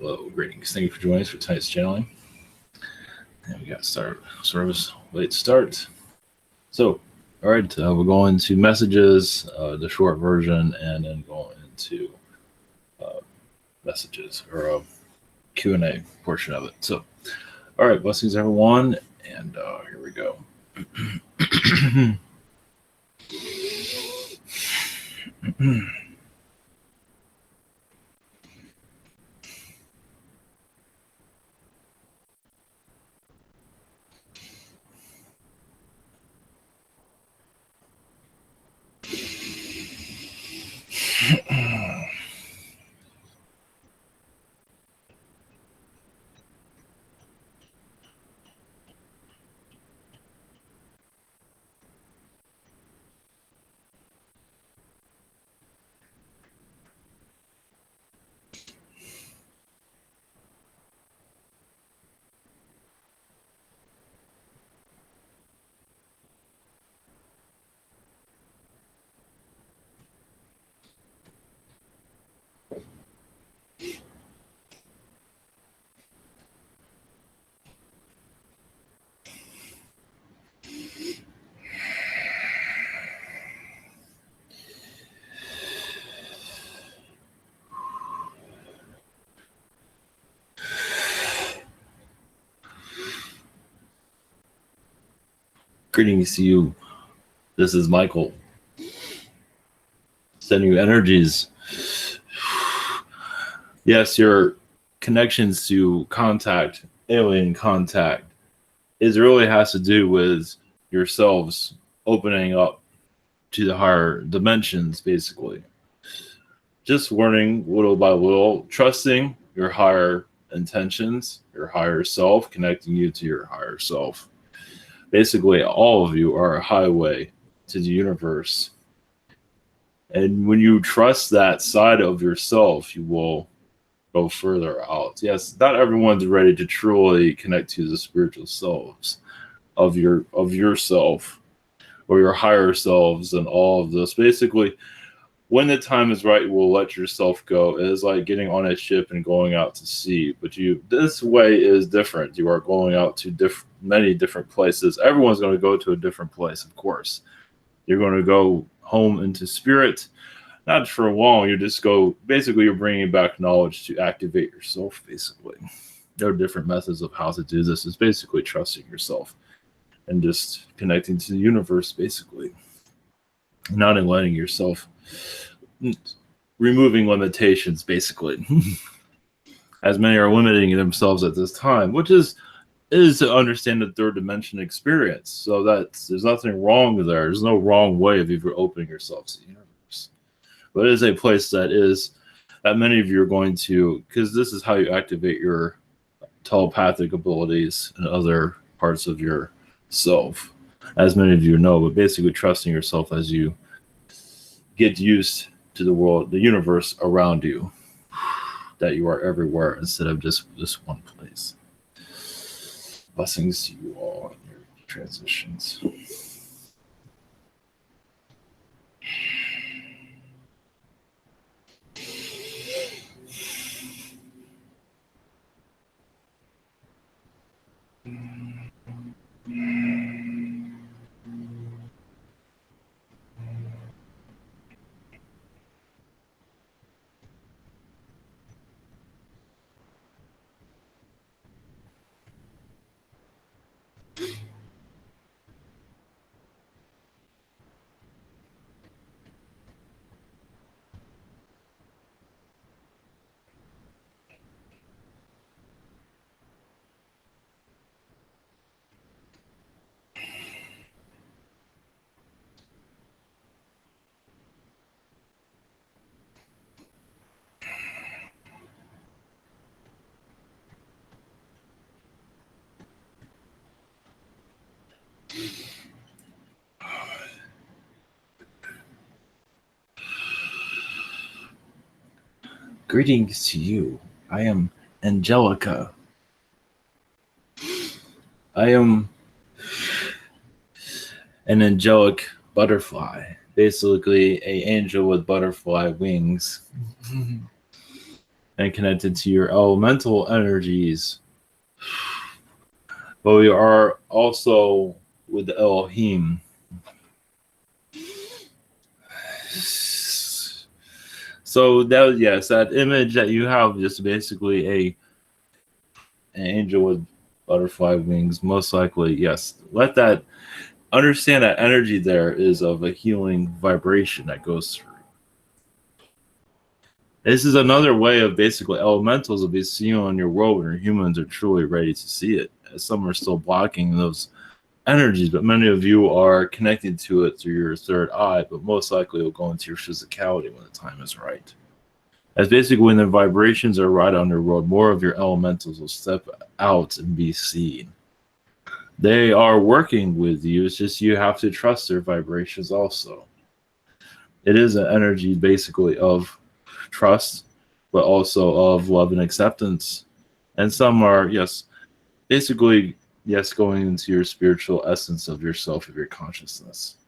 Hello, greetings. Thank you for joining us for tonight's channeling. And we got service late start. So, all right, we're going to messages, the short version, and then going into messages or Q&A portion of it. So, all right, blessings everyone, and here we go. Greetings to you. This is Michael. Sending you energies. Yes, your connections to contact, alien contact, is really has to do with yourselves opening up to the higher dimensions, basically. Just learning little by little, trusting your higher intentions, your higher self, connecting you to your higher self. Basically, all of you are a highway to the universe. And when you trust that side of yourself, you will go further out. Yes, not everyone's ready to truly connect to the spiritual selves of yourself or your higher selves and all of this. Basically, when the time is right, you will let yourself go. It is like getting on a ship and going out to sea. But this way is different. You are going out to many different places. Everyone's going to go to a different place, of course. You're going to go home into spirit. Not for long. You just go, basically, you're bringing back knowledge to activate yourself, basically. There are different methods of how to do this. It's basically trusting yourself and just connecting to the universe, basically. Not in letting yourself, removing limitations, basically. As many are limiting themselves at this time, which is to understand the third dimension experience. So there's nothing wrong there. There's no wrong way of you opening yourself to the universe. But it is a place that many of you are going to, because this is how you activate your telepathic abilities and other parts of your self, as many of you know, but basically trusting yourself as you get used to the world, the universe around you, that you are everywhere instead of just this one place. Blessings to you all in your transitions. Greetings to you. I am Angelica. I am an angelic butterfly, basically an angel with butterfly wings. and connected to your elemental energies. But we are also with the Elohim. So that, yes, that image that you have, just basically an angel with butterfly wings, most likely, yes. Understand that energy there is of a healing vibration that goes through. This is another way of basically elementals will be seen on your world when your humans are truly ready to see it. Some are still blocking those energies, but many of you are connected to it through your third eye, but most likely it will go into your physicality when the time is right. As basically when the vibrations are right on your world, more of your elementals will step out and be seen. They are working with you. It's just you have to trust their vibrations also. It is an energy basically of trust, but also of love and acceptance. And some are, yes, basically, yes, going into your spiritual essence of yourself, of your consciousness.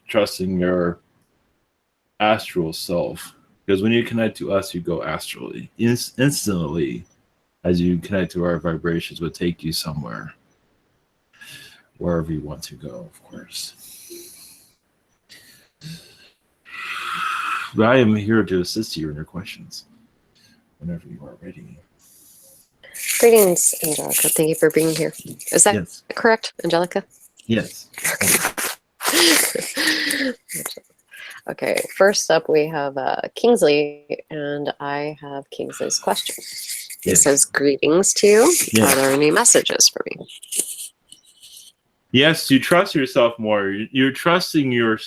Trusting your astral self. Because when you connect to us, you go astrally. Instantly, as you connect to our vibrations, would take you somewhere. Wherever you want to go, of course. But I am here to assist you in your questions whenever you are ready. Greetings, Angelica. Thank you for being here. Is that Yes. correct, Angelica? Yes. Okay, first up we have Kingsley, and I have Kingsley's question. He says, greetings to you. Yes. Are there any messages for me? Yes, you trust yourself more. You're trusting you're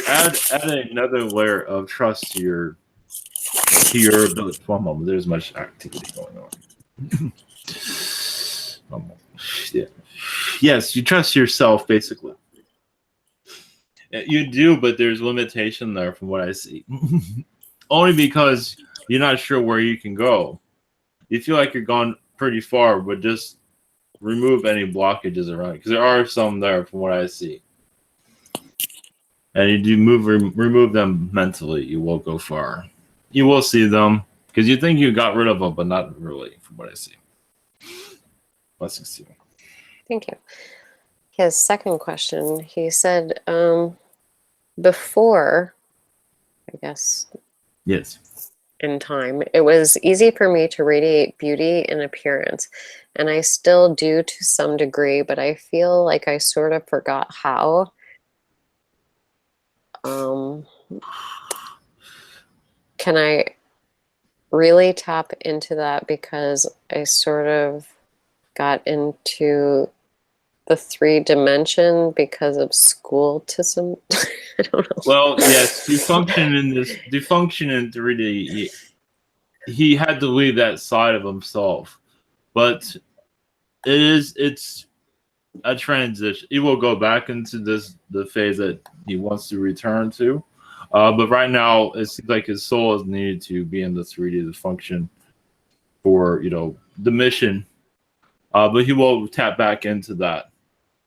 adding another layer of trust to your ability. One moment, there's much activity going on. Yeah. Yes, you trust yourself basically. You do, but there's limitation there from what I see. Only because you're not sure where you can go. You feel like you're gone pretty far, but just remove any blockages around, because there are some there from what I see. And you do remove them mentally, you will go far. You will see them, because you think you got rid of them, but not really, from what I see. Blessings to you. Thank you. His second question, he said, before, I guess, yes, in time, it was easy for me to radiate beauty and appearance, and I still do to some degree, but I feel like I sort of forgot how. Can I really tap into that, because I sort of got into the 3D because of schooltism? I don't know. Well, yes, you function in 3D. He had to leave that side of himself, but it's a transition. He will go back into the phase that he wants to return to, but right now it seems like his soul is needed to be in the 3D to function for the mission. But he will tap back into that.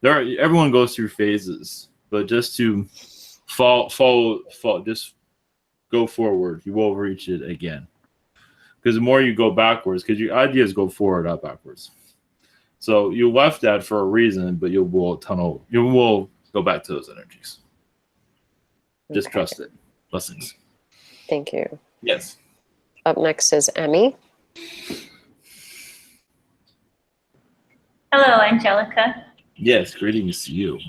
Everyone goes through phases, but just to follow, just go forward. You will reach it again. Because the more you go backwards, because your ideas go forward, not backwards. So you left that for a reason, but you will go back to those energies. Just trust it. Blessings. Thank you. Yes. Up next is Emmy. Hello, Angelica. Yes, greetings to you.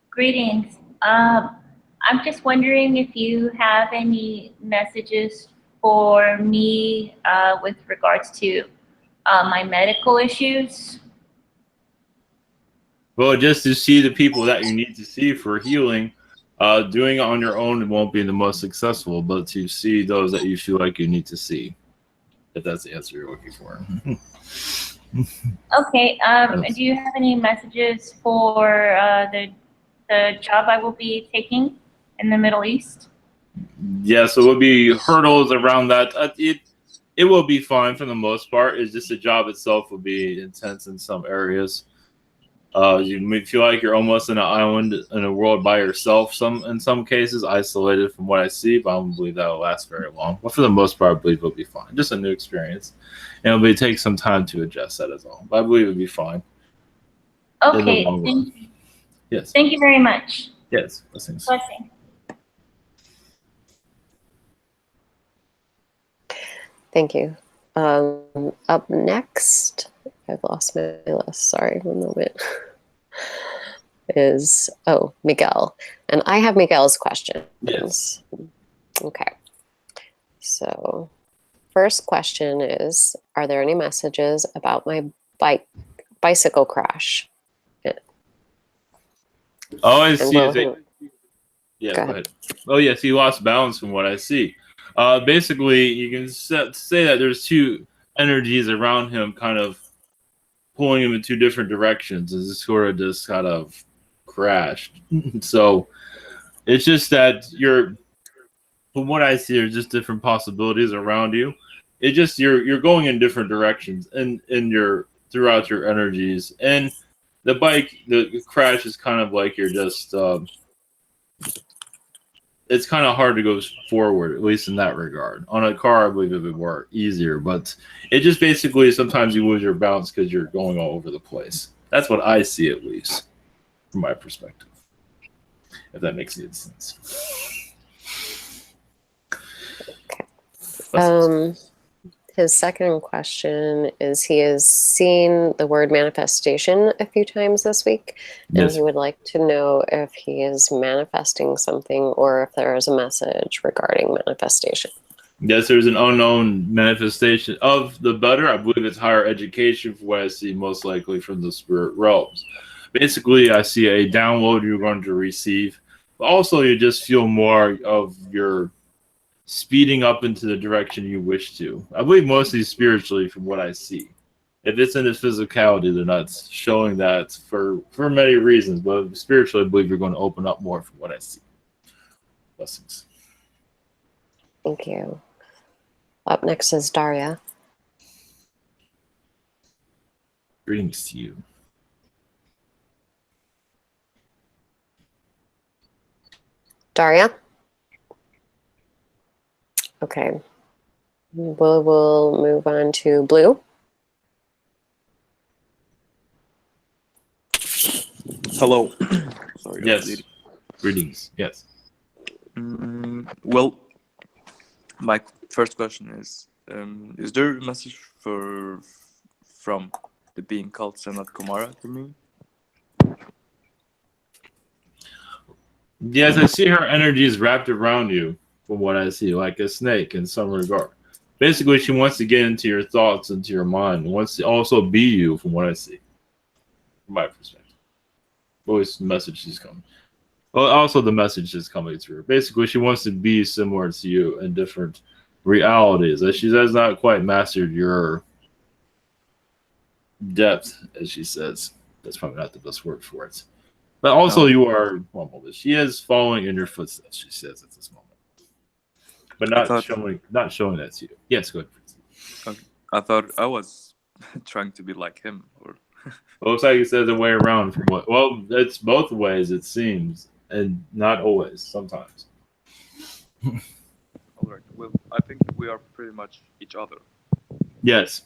Greetings. I'm just wondering if you have any messages for me with regards to my medical issues. Well, just to see the people that you need to see for healing, doing it on your own won't be the most successful, but to see those that you feel like you need to see, if that's the answer you're looking for. Okay. Do you have any messages for the job I will be taking in the Middle East? Yeah, so it would be hurdles around that. It will be fine for the most part. It's just the job itself will be intense in some areas. You may feel like you're almost in an island in a world by yourself. In some cases, isolated from what I see, but I don't believe that will last very long. But for the most part, I believe it'll be fine. Just a new experience, and it'll take some time to adjust that as well. But I believe it'll be fine. Okay. Yes. Thank you very much. Yes. Blessings. Blessing. Thank you. Up next, I've lost my list. Sorry, one moment. Is Miguel, and I have Miguel's questions. Yes. Okay. So, first question is: are there any messages about my bicycle crash? Oh, I And see. Yeah, Go go ahead. Oh, yes, he lost balance from what I see. Basically, you can say that there's two energies around him kind of pulling him in two different directions, and this sort of just kind of crashed. So it's just that from what I see, there's just different possibilities around you. It just you're going in different directions and throughout your energies. And the crash is kind of like you're just it's kind of hard to go forward, at least in that regard. On a car, I believe it would be more easier, but it just basically sometimes you lose your balance because you're going all over the place. That's what I see, at least, from my perspective. If that makes any sense. Okay. His second question is: he has seen the word manifestation a few times this week, and Yes. he would like to know if he is manifesting something or if there is a message regarding manifestation. Yes, there's an unknown manifestation of the better. I believe it's higher education, for what I see most likely from the spirit realms. Basically, I see a download you're going to receive, but also you just feel more of your speeding up into the direction you wish to. I believe mostly spiritually, from what I see. If it's in the physicality, they're not showing that for many reasons, but spiritually, I believe you're going to open up more from what I see. Blessings. Thank you. Up next is Daria. Greetings to you. Daria? Okay. We'll move on to Blue. Hello. Sorry. Yes. Greetings. Yes. Well, my first question is there a message from the being called Sanat Kumara to me? Yes, I see her energy is wrapped around you, from what I see, like a snake in some regard. Basically, she wants to get into your thoughts, into your mind, and wants to also be you, from what I see, from my perspective. Always the message is coming. Well, also the message is coming through. Basically, she wants to be similar to you in different realities. As she has not quite mastered your depth, as she says. That's probably not the best word for it. But also, you are normal. She is following in your footsteps. She says at this moment, but not showing that to you. Yes, go ahead. Okay. I thought I was trying to be like him, or. Well, looks like it says the way around. From what? Well, it's both ways it seems, and not always. Sometimes. All right. Well, I think we are pretty much each other. Yes.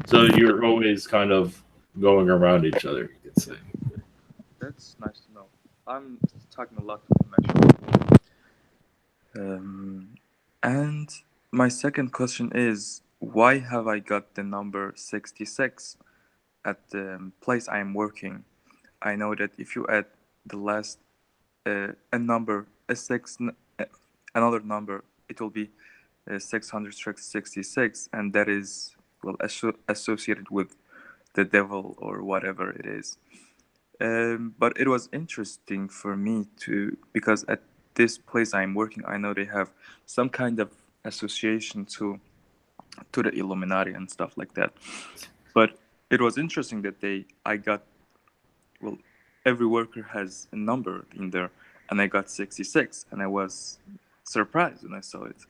So you're always kind of going around each other, you could say. That's nice to know. I'm talking a lot to him, actually. And my second question is, why have I got the number 66 at the place I am working? I know that if you add the last a number, another number, it will be 666, and that is associated with the devil or whatever it is. But it was interesting for me because at this place I'm working, I know they have some kind of association to the Illuminati and stuff like that. But it was interesting that every worker has a number in there, and I got 66, and I was surprised when I saw it.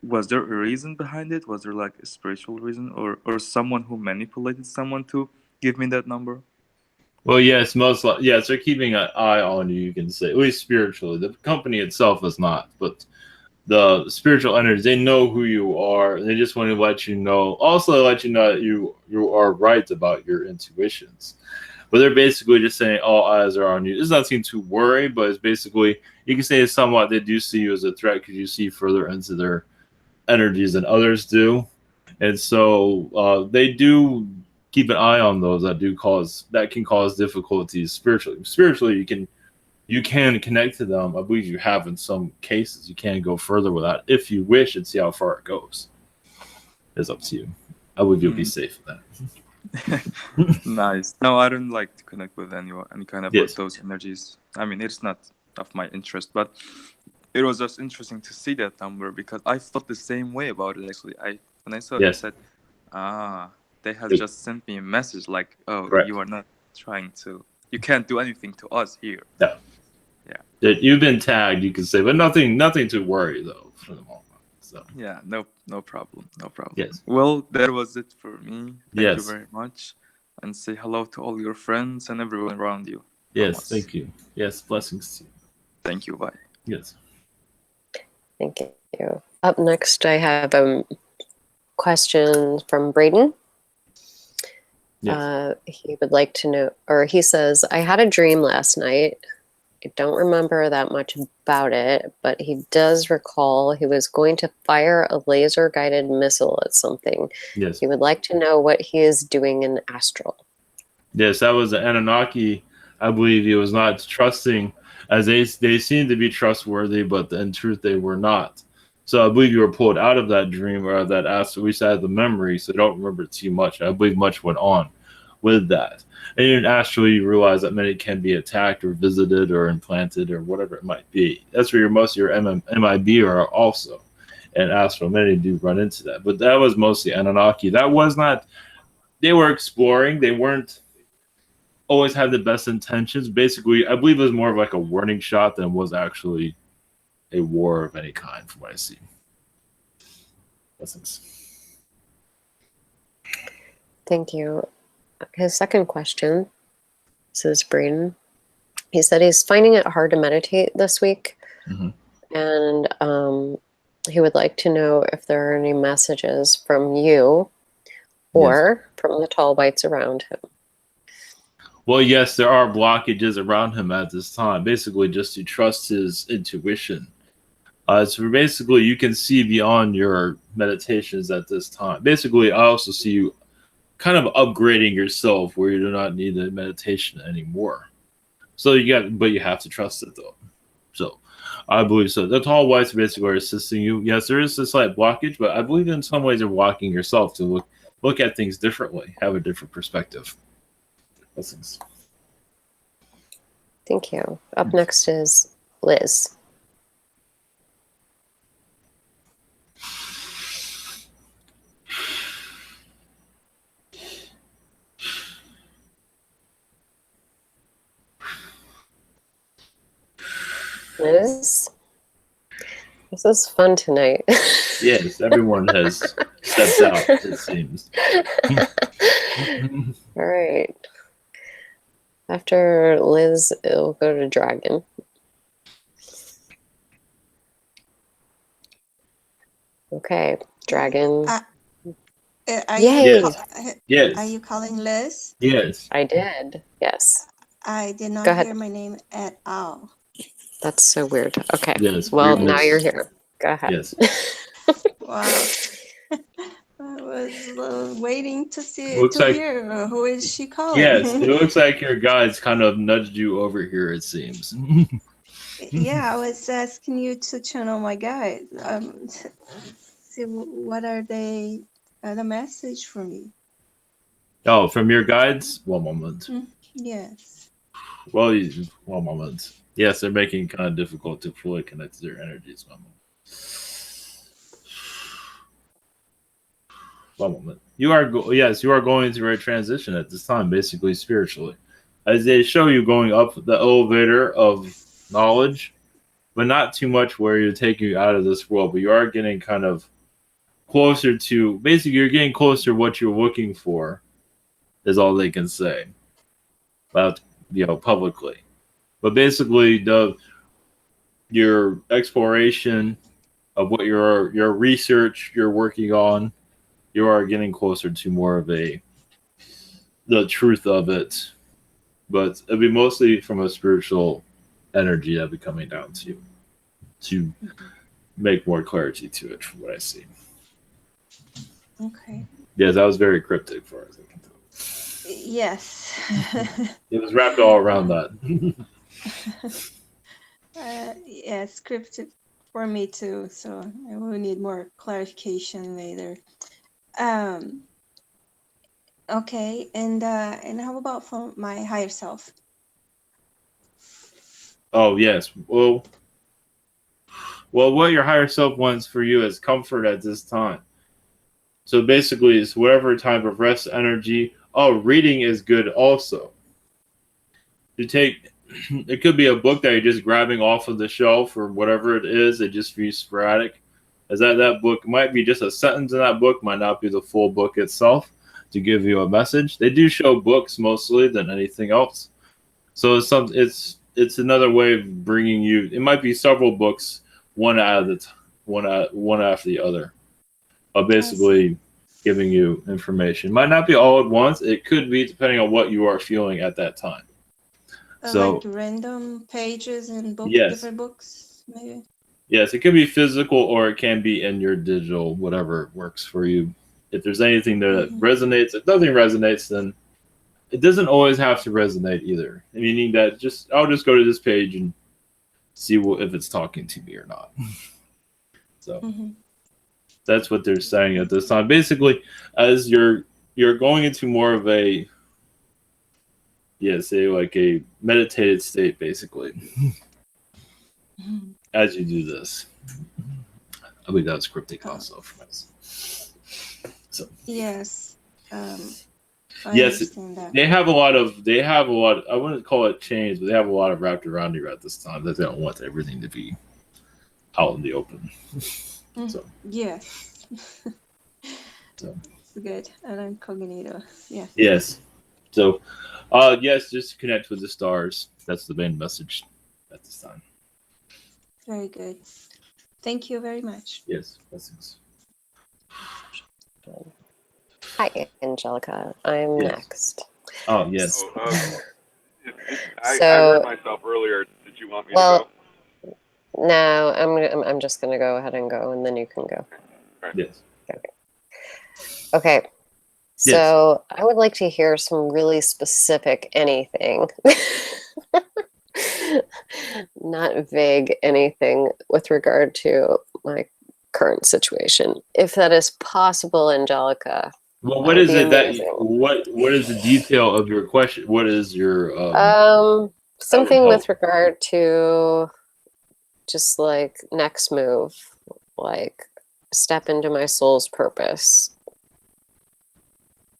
Was there a reason behind it? Was there like a spiritual reason, or someone who manipulated someone to give me that number? Well, yes, most yes, they're keeping an eye on you. You can say, at least spiritually. The company itself is not, but the spiritual energies, they know who you are. They just want to let you know. Also, let you know that you are right about your intuitions. But they're basically just saying all eyes are on you. It's nothing to worry, but it's basically you can say it's somewhat they do see you as a threat because you see further into their energies than others do, and so they do keep an eye on those that can cause difficulties spiritually. Spiritually, you can connect to them. I believe you have in some cases. You can go further with that if you wish and see how far it goes. It's up to you. I believe you'll be safe with that. Nice. No, I don't like to connect with any kind of Yes. those energies. I mean, it's not of my interest, but it was just interesting to see that number because I felt the same way about it. Actually, when I saw it, I Yes. said, they have Yes. just sent me a message like, oh, Correct. you are not you can't do anything to us here. Yeah. Yeah. You've been tagged, you can say, but nothing to worry though for the moment. So Yeah, no problem. yes. Well, that was it for me. Thank you Yes. very much. And say hello to all your friends and everyone around you. Yes, Thomas. thank you. Yes, blessings to you. Thank you. Bye. Yes. Thank you. Up next, I have a question from Braden. Yes. He would like to know, or he says, I had a dream last night. I don't remember that much about it, but he does recall he was going to fire a laser-guided missile at something. Yes. He would like to know what he is doing in astral. Yes, that was an Anunnaki. I believe he was not trusting, as they seemed to be trustworthy, but in truth they were not. So I believe you were pulled out of that dream or that astral. We had the memory, so don't remember too much. I believe much went on with that. And in astral, you realize that many can be attacked or visited or implanted or whatever it might be. That's where most of your MIB are also. And astral, many do run into that. But that was mostly Anunnaki. That was not, they were exploring. They weren't always had the best intentions. Basically, I believe it was more of like a warning shot than it was actually a war of any kind, from what I see. Blessings. Thank you. His second question, says Braden. He said he's finding it hard to meditate this week. Mm-hmm. And he would like to know if there are any messages from you or from the tall whites around him. Well, yes, there are blockages around him at this time. Basically, just to trust his intuition. So basically, you can see beyond your meditations at this time. Basically, I also see you kind of upgrading yourself where you do not need the meditation anymore. So but you have to trust it though. So I believe so. The tall whites basically are assisting you. Yes, there is a slight blockage, but I believe in some ways you're blocking yourself to look at things differently, have a different perspective. Blessings. Thank you. Up next is Liz. Liz, this is fun tonight. Yes, everyone has stepped out, it seems. All right. After Liz, it'll go to Dragon. Okay, Dragon. Yay! Yes. Are you calling Liz? Yes. I did. Yes. I did not Go ahead. hear my name at all. That's so weird. Okay. Yes. Well, weirdness. now you're here. Go ahead. Yes. Wow. I was waiting to Looks like- hear who is she calling. Yes, it looks like your guides kind of nudged you over here, it seems. Yeah, I was asking you to channel my guide. See what are the message for me? Oh, from your guides? One moment. Yes. Well, one moment. Yes, they're making it kind of difficult to fully connect to their energies. One moment. You are going through a transition at this time, basically spiritually, as they show you going up the elevator of knowledge, but not too much where you're taking you out of this world. But you are getting kind of closer to. Basically, you're getting closer to what you're looking for. Is all they can say. publicly. But basically, your exploration of what your research you're working on, you are getting closer to more of the truth of it. But it'll be mostly from a spiritual energy that'll be coming down to make more clarity to it, from what I see. Okay. Yes, that was very cryptic for us. Yes. It was wrapped all around that. Yeah, scripted for me too, so I will need more clarification later. Okay, and how about for my higher self? Oh yes. Well, what your higher self wants for you is comfort at this time. So basically, it's whatever type of rest energy. Oh, reading is good also. To take, it could be a book that you're just grabbing off of the shelf or whatever it is. It just feels sporadic. As that book might be just a sentence in that book, might not be the full book itself to give you a message. They do show books mostly than anything else. So it's another way of bringing you. It might be several books, one after the other. Basically giving you information. Might not be all at once. It could be depending on what you are feeling at that time. So like random pages and different books, maybe. Yes, it can be physical or it can be in your digital, whatever works for you. If there's anything that resonates, if nothing resonates, then it doesn't always have to resonate either. Meaning that I'll just go to this page and see if it's talking to me or not. So that's what they're saying at this time. Basically, as you're going into more of a say like a meditated state, basically. As you do this, I believe that was cryptic also from us. So yes, yes, they have a lot. I wouldn't call it change, but they have a lot of wrapped around you at this time that they don't want everything to be out in the open. So yes, so it's good. And incognito. Yeah. Yes. So, yes, just connect with the stars. That's the main message at this time. Very good. Thank you very much. Yes, blessings. Hi, Angelica. I'm next. Oh, yes. I heard myself earlier. Did you want me to go? No, I'm just gonna go ahead and go, and then you can go. Right. Yes. Okay. So I would like to hear some really specific anything. Not vague anything with regard to my current situation. If that is possible, Angelica. Well, what is it what is the detail of your question? What is your something with regard to just like next move, like step into my soul's purpose.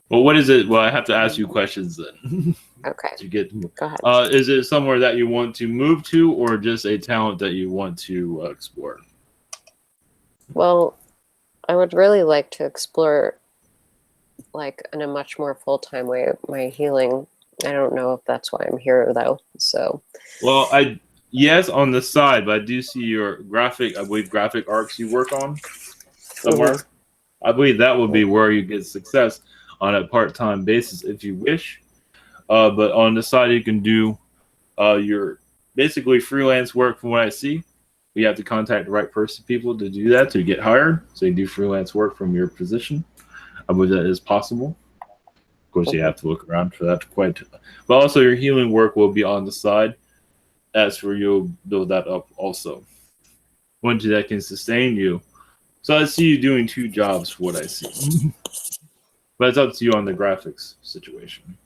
Well, what is it? Well, I have to ask you questions then. Okay. Go ahead. Is it somewhere that you want to move to, or just a talent that you want to explore? Well, I would really like to explore, like, in a much more full-time way, my healing. I don't know if that's why I'm here, though. So. Well, yes, on the side, but I do see your graphic arcs you work on somewhere. I believe that would be where you get success on a part-time basis if you wish. But on the side, you can do your basically freelance work from what I see. You have to contact the right people to do that, to get hired. So you do freelance work from your position. I believe that is possible. Of course, you have to look around for that but also your healing work will be on the side. As for you'll build that up also. One that can sustain you. So I see you doing 2 jobs for what I see. But it's up to you on the graphics situation.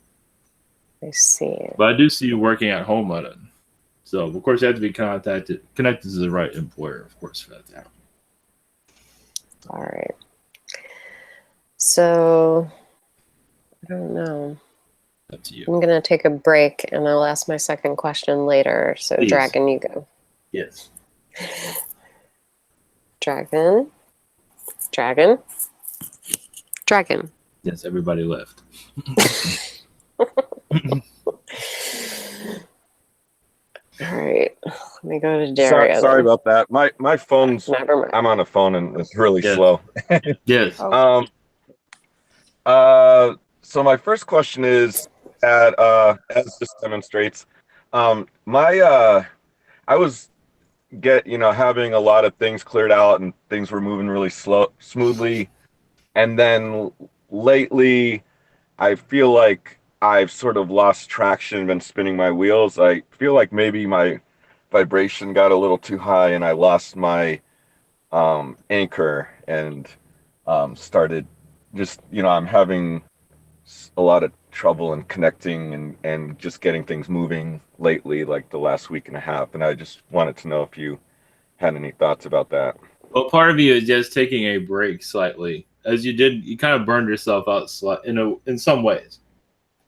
I see. But I do see you working at home on it. So, of course, you have to be connected to the right employer, of course, for that to happen. All right. So, I don't know. Up to you. I'm going to take a break, and I'll ask my second question later. So, Please. Dragon, you go. Yes. Dragon. Yes, everybody left. All right. Let me go to Daria. Sorry then. about that. My phone's. Never mind. I'm on a phone and it's really Yes. slow. Yes. Oh. So my first question is as this demonstrates, I was having a lot of things cleared out and things were moving really smoothly, and then lately I feel like I've sort of lost traction, been spinning my wheels. I feel like maybe my vibration got a little too high and I lost my anchor and started just, I'm having a lot of trouble in connecting and just getting things moving lately, like the last week and a half. And I just wanted to know if you had any thoughts about that. Well, part of you is just taking a break slightly. As you did, you kind of burned yourself out in some ways,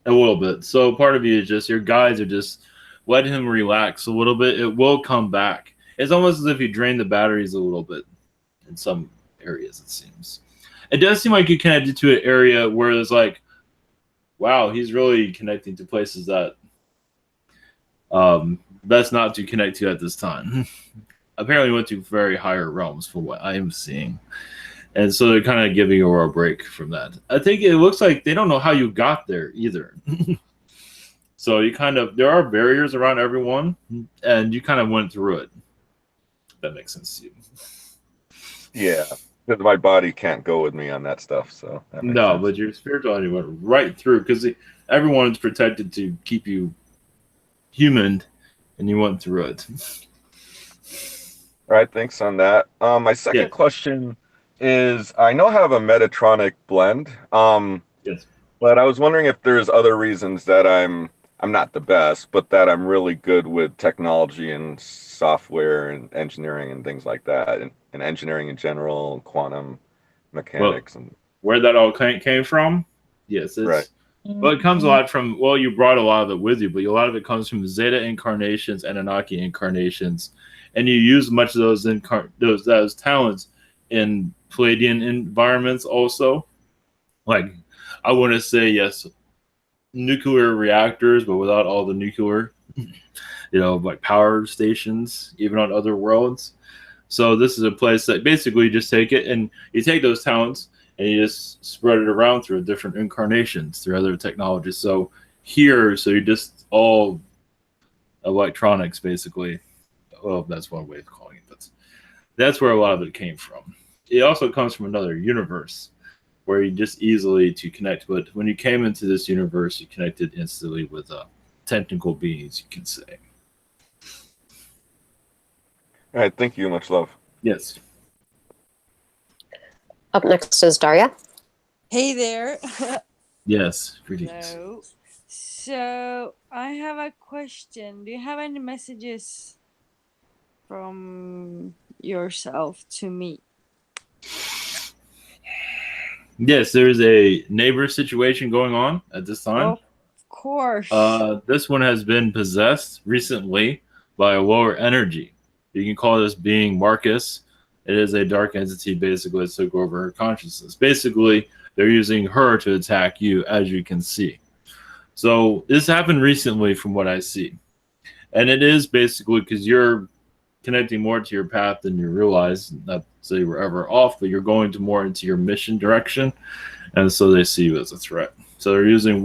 a little bit. So part of you is just your guides are just letting him relax a little bit. It will come back. It's almost as if you drain the batteries a little bit in some areas, it seems. It does seem like you connected to an area where it's like, wow, he's really connecting to places that best not to connect to at this time. Apparently went to very higher realms from what I am seeing. And so they're kind of giving you a break from that. I think it looks like they don't know how you got there either. So there are barriers around everyone, and you kind of went through it. That makes sense to you. Yeah, because my body can't go with me on that stuff. So that makes sense. But your spirituality went right through because everyone's protected to keep you human, and you went through it. All right, thanks on that. My second question is, I know I have a Metatronic blend. Yes. But I was wondering if there's other reasons that I'm not the best, but that I'm really good with technology and software and engineering and things like that, and engineering in general, and quantum mechanics. Well, where that all came from? Yes, it's right. Well, it comes a lot from, you brought a lot of it with you, but a lot of it comes from Zeta incarnations, Anunnaki incarnations, and you use much of those talents in Palladian environments also. Like, I want to say, yes, nuclear reactors, but without all the nuclear, like power stations, even on other worlds. So this is a place that basically you just take it and you take those talents and you just spread it around through different incarnations, through other technologies. So you just all electronics, basically. Well, that's one way of calling it. But that's where a lot of it came from. It also comes from another universe where you just easily to connect. But when you came into this universe, you connected instantly with technical beings, you can say. All right, thank you. Much love. Yes. Up next is Daria. Hey there. Yes, greetings. Hello. So I have a question. Do you have any messages from yourself to me? Yes, there's a neighbor situation going on at this time. Of course. This one has been possessed recently by a lower energy. You can call this being Marcus. It is a dark entity basically that took over her consciousness. Basically, they're using her to attack you, as you can see. So this happened recently from what I see. And it is basically because you're connecting more to your path than you realize. Not to say you were ever off, but you're going to more into your mission direction. And so they see you as a threat. So they're using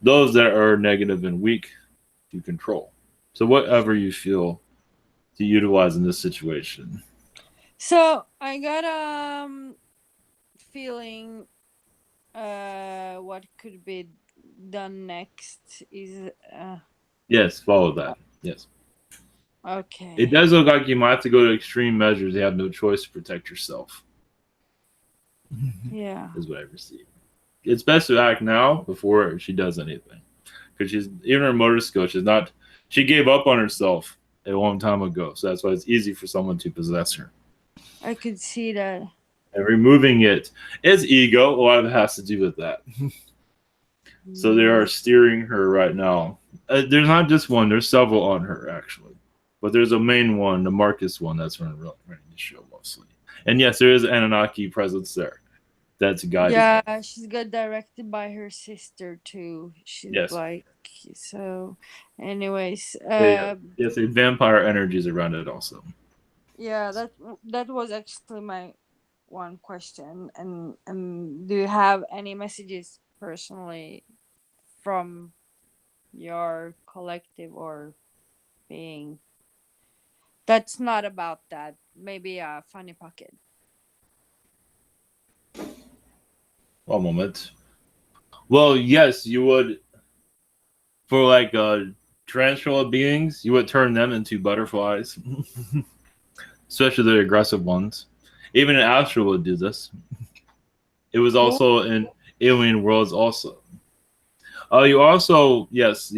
those that are negative and weak to control. So whatever you feel to utilize in this situation. So I got feeling what could be done next is Yes, follow that. Yes. Okay. It does look like you might have to go to extreme measures. You have no choice to protect yourself. Yeah. Is what I receive. It's best to act now before she does anything. Because even her motor skill, she gave up on herself a long time ago. So that's why it's easy for someone to possess her. I could see that. And removing it is ego. A lot of it has to do with that. So they are steering her right now. There's not just one. There's several on her, actually. But there's a main one, the Marcus one, that's running the show mostly. And yes, there is an Anunnaki presence there. That's guiding. Yeah, she's got directed by her sister, too. She's like So, anyways, Yes, the vampire energies around it also. yeah, that was actually my one question. And do you have any messages personally from your collective or being that's not about that? Maybe a funny pocket. One moment. Well, yes, you would for like tarantula beings, you would turn them into butterflies. Especially the aggressive ones. Even an astral would do this. It was also in alien worlds also. You also, yes,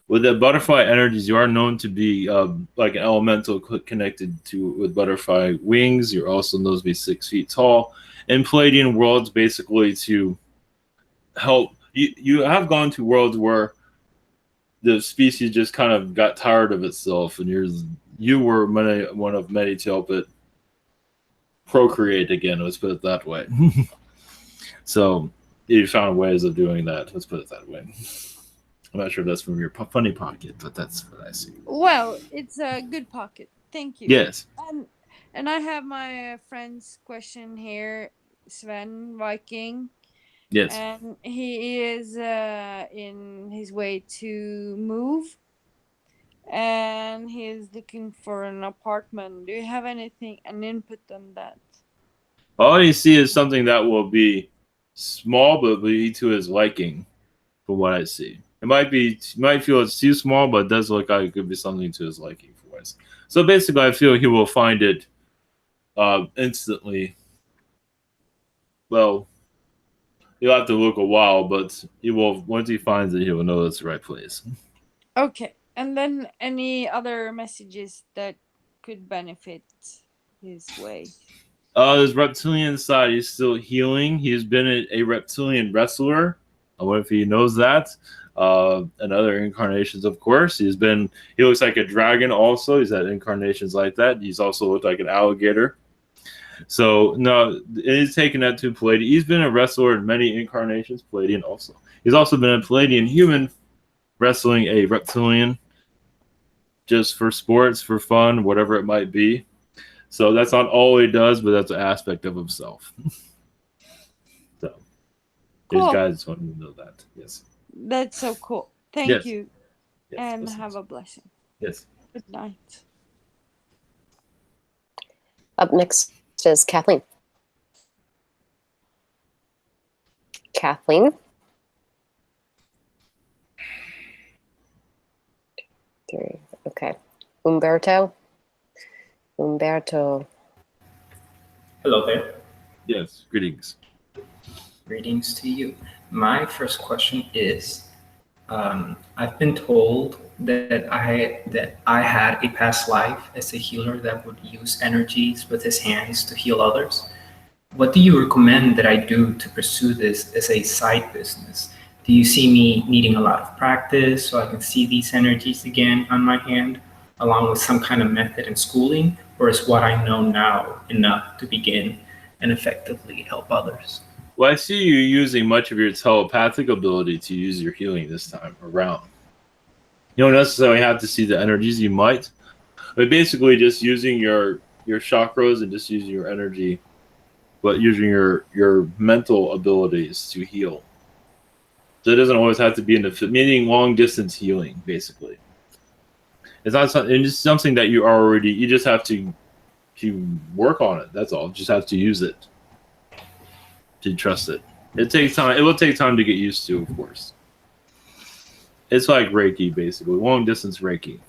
with the butterfly energies, you are known to be like an elemental connected to with butterfly wings. You're also known to be 6 feet tall. In Palladian worlds, basically to help you have gone to worlds where the species just kind of got tired of itself, and you were one of many to help it procreate again. Let's put it that way. So you found ways of doing that. Let's put it that way. I'm not sure if that's from your funny pocket, but that's what I see. Well, it's a good pocket. Thank you. Yes. And I have my friend's question here, Sven Viking. Yes. And he is in his way to move. And he is looking for an apartment. Do you have an input on that? All you see is something that will be small, but be to his liking, from what I see. It might feel it's too small, but it does look like it could be something to his liking for us. So basically, I feel he will find it instantly. Well, he'll have to look a while, but he will. Once he finds it, he will know it's the right place. Okay, and then any other messages that could benefit his way? His reptilian side, he's still healing. He's been a reptilian wrestler. I wonder if he knows that. And other incarnations, of course. He looks like a dragon also. He's had incarnations like that. He's also looked like an alligator. So, no, he's taken that to Palladian. He's been a wrestler in many incarnations, Palladian also. He's also been a Palladian human wrestling a reptilian just for sports, for fun, whatever it might be. So that's not all he does, but that's an aspect of himself. So cool. These guys just want you to know that. Yes. That's so cool. Thank you. Yes, and have a blessing. Yes. Good night. Up next is Kathleen. Kathleen. 3. Okay. Umberto. Hello there. Yes, greetings. Greetings to you. My first question is, I've been told that I had a past life as a healer that would use energies with his hands to heal others. What do you recommend that I do to pursue this as a side business? Do you see me needing a lot of practice so I can see these energies again on my hand, along with some kind of method and schooling, or is what I know now enough to begin and effectively help others? Well, I see you using much of your telepathic ability to use your healing this time around. You don't necessarily have to see the energies. You might, but basically just using your chakras and just using your energy, but using your mental abilities to heal. So it doesn't always have to be meaning long distance healing. Basically, it's not something. It's just something that you just have to work on it. That's all. You just have to use it. To trust it. It takes time. It will take time to get used to, of course. It's like Reiki, basically. Long distance Reiki.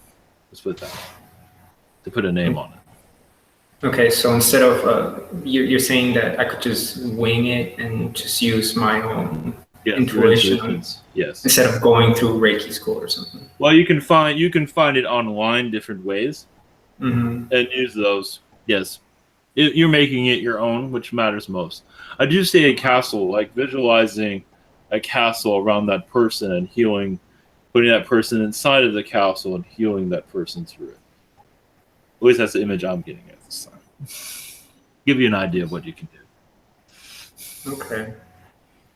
Let's put that. To put a name on it. Okay, so instead of you're saying that I could just wing it and just use my own intuition. Yes. Instead of going through Reiki school or something. Well, you can find it online different ways, and use those. Yes. You're making it your own, which matters most. I do see a castle, like visualizing a castle around that person and healing, putting that person inside of the castle and healing that person through it. At least that's the image I'm getting at this time. Give you an idea of what you can do. Okay.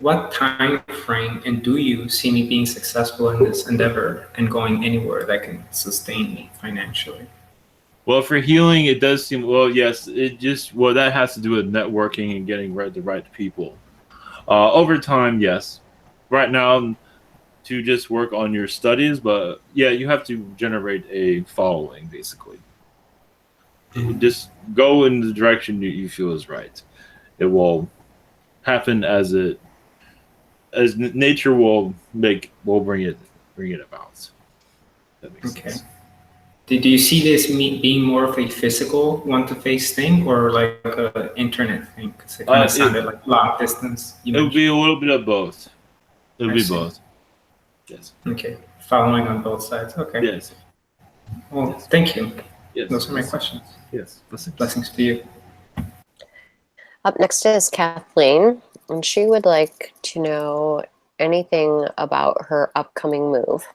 what time frame, and do you see me being successful in this endeavor and going anywhere that can sustain me financially? Well, for healing, it does seem, well, yes, that has to do with networking and getting the right people. Over time, yes. Right now, to just work on your studies, but yeah, you have to generate a following, basically. Just go in the direction you feel is right. It will happen as nature will bring it about. That makes sense. Do you see this being more of a physical one-to-face thing or like an internet thing? Because it kind of sounded like long distance. It would be a little bit of both. It would be both. Yes. Okay. Following on both sides. Okay. Yes. Well, yes. Thank you. Yes. Those are my questions. Yes. Blessings to you. Up next is Kathleen, and she would like to know anything about her upcoming move.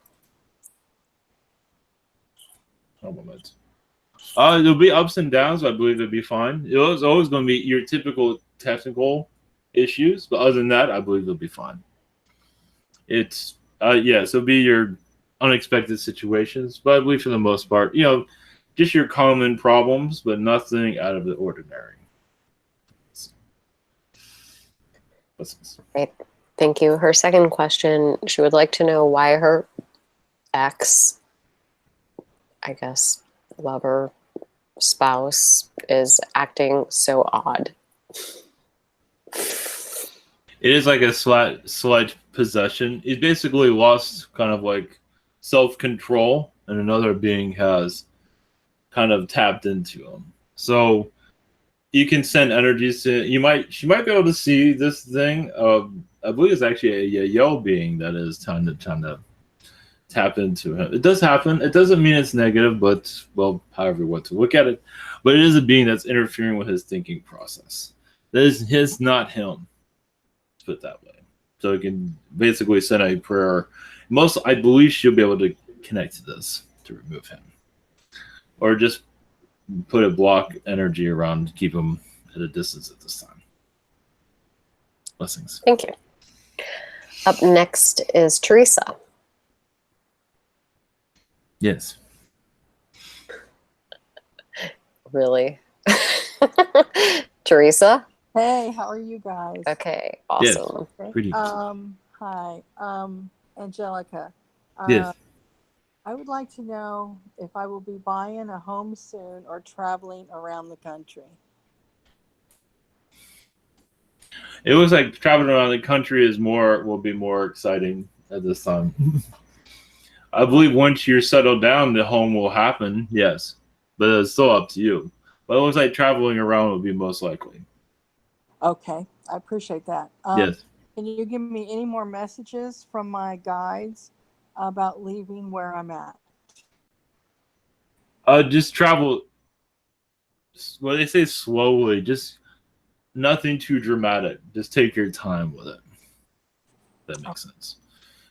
There'll be ups and downs, but I believe it'll be fine. It's always going to be your typical technical issues, but other than that, I believe it'll be fine. It's so it'll be your unexpected situations, but I believe for the most part, just your common problems, but nothing out of the ordinary. Great. Thank you. Her second question, she would like to know why her ex, I guess, lover, spouse, is acting so odd. It is like a slight possession. He's basically lost kind of like self-control, and another being has kind of tapped into him. So you can send energies to. She might be able to see this thing. I believe it's actually a yellow being that is trying to tap into him. It does happen. It doesn't mean it's negative, but however you want to look at it. But it is a being that's interfering with his thinking process. That is his, not him. Let's put it that way. So you can basically send a prayer. I believe she'll be able to connect to this to remove him, or just put a block energy around to keep him at a distance at this time. Blessings. Thank you. Up next is Teresa. Yes. Really? Teresa? Hey, how are you guys? Okay, awesome. Yes. Pretty. Hi, Angelica. Yes. I would like to know if I will be buying a home soon or traveling around the country. It looks like traveling around the country will be more exciting at this time. I believe once you're settled down, the home will happen, yes. But it's still up to you. But it looks like traveling around will be most likely. Okay, I appreciate that. Yes. Can you give me any more messages from my guides about leaving where I'm at? Just travel. Well, they say slowly. Just nothing too dramatic. Just take your time with it. That makes sense.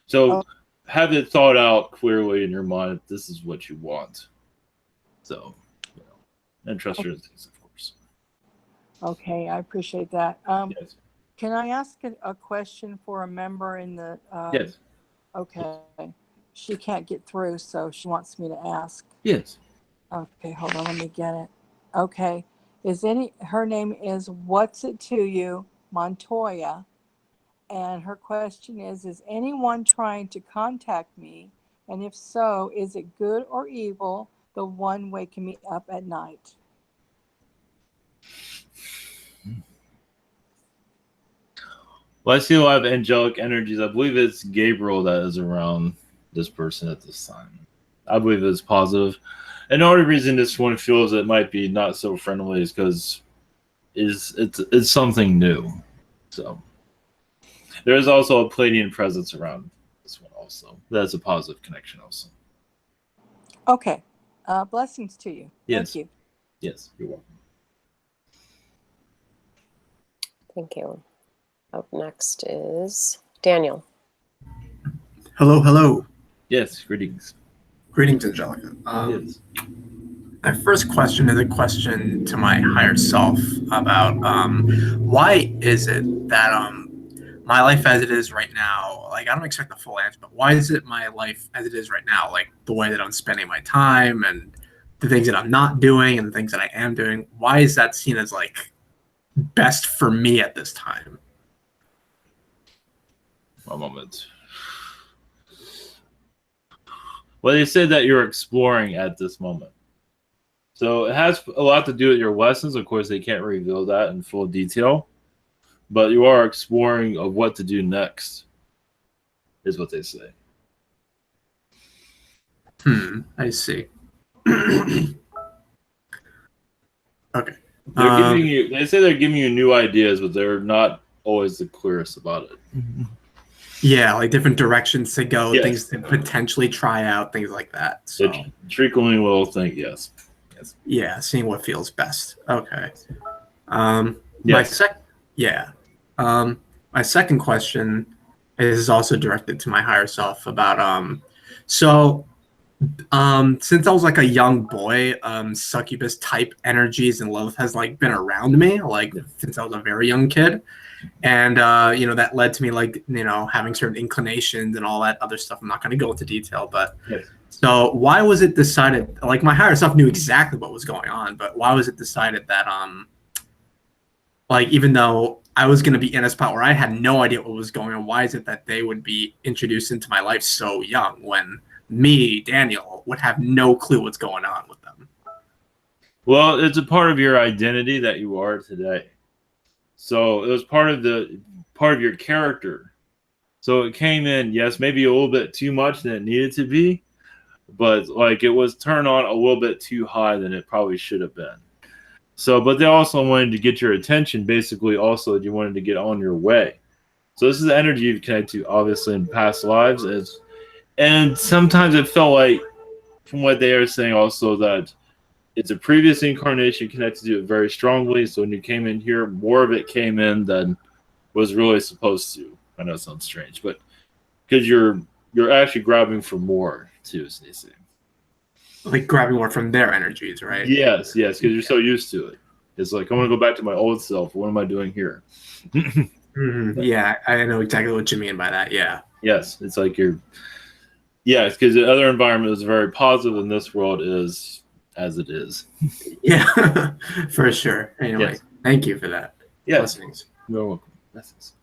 So have it thought out clearly in your mind. If this is what you want. So, and trust your instincts, of course. Okay, I appreciate that. Yes. Can I ask a question for a member in the? Yes. Okay. She can't get through, so she wants me to ask. Yes. Okay, hold on, let me get it. Okay. Her name is What's It To You, Montoya. And her question is anyone trying to contact me? And if so, is it good or evil, the one waking me up at night? Well, I see a lot of angelic energies. I believe it's Gabriel that is around this person at this time. I believe it's positive. And the only reason this one feels it might be not so friendly is because it's something new. So there is also a Pleiadian presence around this one also. That's a positive connection also. Okay. Blessings to you. Yes. Thank you. Yes, you're welcome. Thank you. Up next is Daniel. Hello, hello. Yes, greetings. Greetings, Angelica. Yes. My first question is a question to my higher self about why is it that my life as it is right now, like I don't expect the full answer, but why is it my life as it is right now? Like the way that I'm spending my time and the things that I'm not doing and the things that I am doing, why is that seen as like best for me at this time? One moment. Well, they said that you're exploring at this moment. So it has a lot to do with your lessons. Of course, they can't reveal that in full detail. But you are exploring of what to do next, is what they say. I see. Okay. They're giving you. They say they're giving you new ideas, but they're not always the clearest about it. Yeah, like different directions to go, Yes. things to potentially try out, things like that. So They frequently will think yes. yeah, seeing what feels best. Okay. Yes. My second question is also directed to my higher self about since I was like a young boy, succubus type energies and love has like been around me like since I was a very young kid. And that led to me like having certain inclinations and all that other stuff. I'm not going to go into detail, but Yes. so why was it decided, like my higher self knew exactly what was going on, but why was it decided that like even though I was going to be in a spot where I had no idea what was going on, why is it that they would be introduced into my life so young when me, Daniel, would have no clue what's going on with them? Well, it's a part of your identity that you are today. So it was part of your character. So it came in, yes, maybe a little bit too much than it needed to be, but like it was turned on a little bit too high than it probably should have been. So, but they also wanted to get your attention. Basically, also you wanted to get on your way. So this is the energy you've connected to, obviously, in past lives. And sometimes it felt like, from what they are saying, also that it's a previous incarnation connected to it very strongly. So when you came in here, more of it came in than was really supposed to. I know it sounds strange, but because you're actually grabbing for more too, as they say. Like grabbing more from their energies, right? Yes, because you're so used to it. It's like, I want to go back to my old self. What am I doing here? Yeah, I know exactly what you mean by that. Yeah. Yes, it's like it's because the other environment is very positive, and this world is as it is. Yeah, for sure. Anyway, Yes. Thank you for that. Yes. Blessings. You're welcome. Blessings.